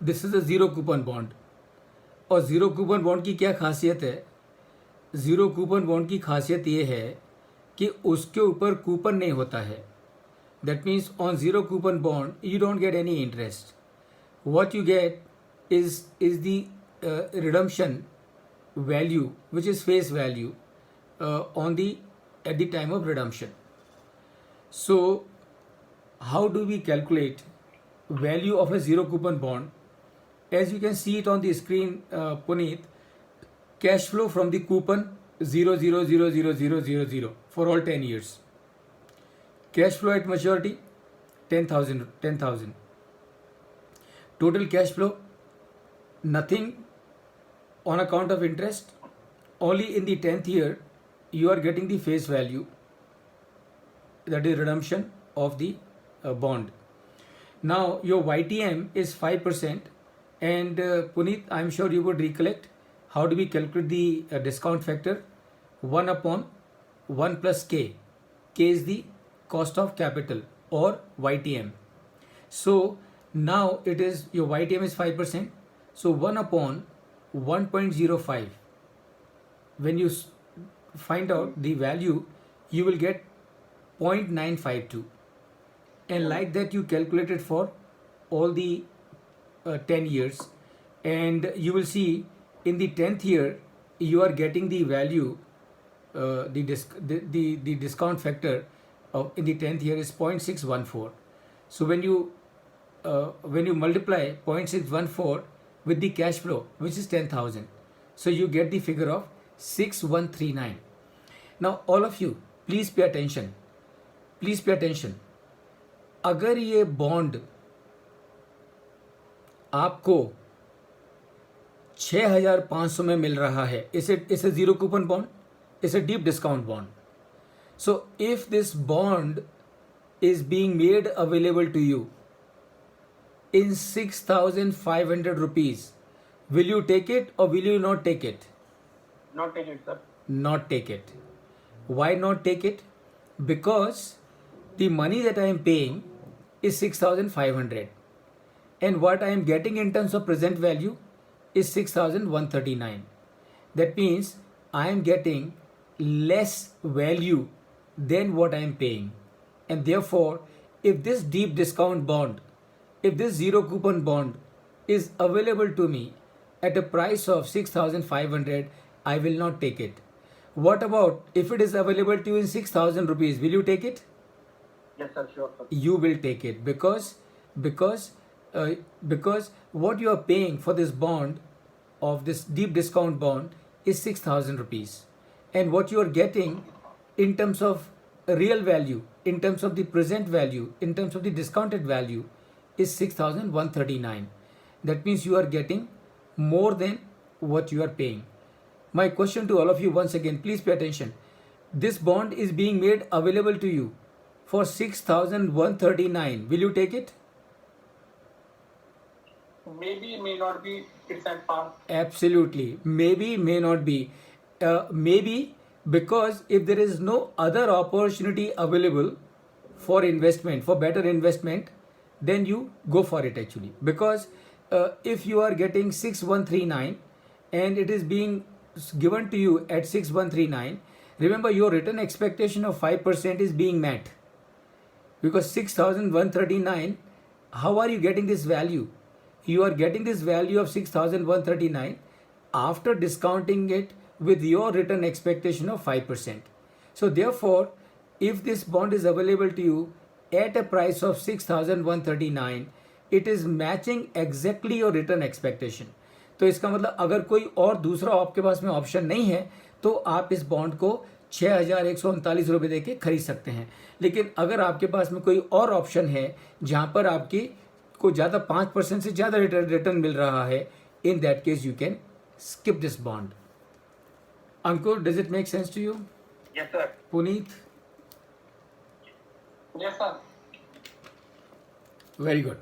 This is a zero coupon bond. और zero coupon bond की क्या खासियत है? ज़ीरो कूपन बॉन्ड की खासियत ये है कि उसके ऊपर कूपन नहीं होता है. That means on zero coupon bond you don't get any interest. What you get is the redemption value, which is face value on the at the time of redemption. So how do we calculate value of a zero coupon bond? As you can see it on the screen, Puneet, cash flow from the coupon 0.0000000 for all 10 years. Cash flow at maturity 10,000. Total cash flow, nothing on account of interest. Only in the 10th year you are getting the face value, that is redemption of the bond. Now your YTM is 5%, and Puneet, I'm sure you would recollect how do we calculate the discount factor? 1 upon 1 plus K. K is the cost of capital or YTM. So now it is your YTM is 5%. So 1 upon 1.05. When you find out the value, you will get 0.952. And like that you calculate it for all the 10 years. And you will see in the 10th year you are getting the value, the discount factor of in the 10th year is 0.614. So when you multiply 0.614 with the cash flow, which is 10,000, so you get the figure of 6139. Now all of you, please pay attention. अगर ये bond आपको 6,500 में मिल रहा है, इसे zero coupon bond, इसे deep discount bond. So if this bond is being made available to you in 6,500 rupees, will you take it or will you not take it? Not take it, sir. Not take it. Why not take it? Because the money that I am paying is 6,500, and what I am getting in terms of present value is 6,139. That means I am getting less value than what I am paying. And therefore, if this deep discount bond, if this zero coupon bond is available to me at a price of 6,500, I will not take it. What about if it is available to you in 6,000 rupees? Will you take it? Yes, sir. Sure, sir. You will take it because what you are paying for this bond of this deep discount bond is 6,000 rupees, and what you are getting in terms of real value, in terms of the present value, in terms of the discounted value is 6,139. That means you are getting more than what you are paying. My question to all of you once again, please pay attention. This bond is being made available to you for 6,139. Will you take it? Maybe, may not be. It's at par. Absolutely. Maybe, may not be. Maybe because if there is no other opportunity available for investment, for better investment, then you go for it actually. Because if you are getting 6,139 and it is being given to you at 6,139, remember your return expectation of 5% is being met. Because 6,139, how are you getting this value? You are getting this value of 6,139 after discounting it with your return expectation of 5%. So therefore, if this bond is available to you at a price of 6,139, it is matching exactly your return expectation. तो इसका मतलब अगर कोई और दूसरा आपके पास में option नहीं है तो आप इस बॉन्ड को 6,139 रुपये दे के खरीद सकते हैं. लेकिन अगर आपके पास में कोई और ऑप्शन है जहाँ पर आपकी को ज़्यादा 5% से ज़्यादा रिटर्न मिल रहा है, in that case you can skip this bond. Ankur, does it make sense to you? Yes, sir. Puneet? Yes, sir. Very good.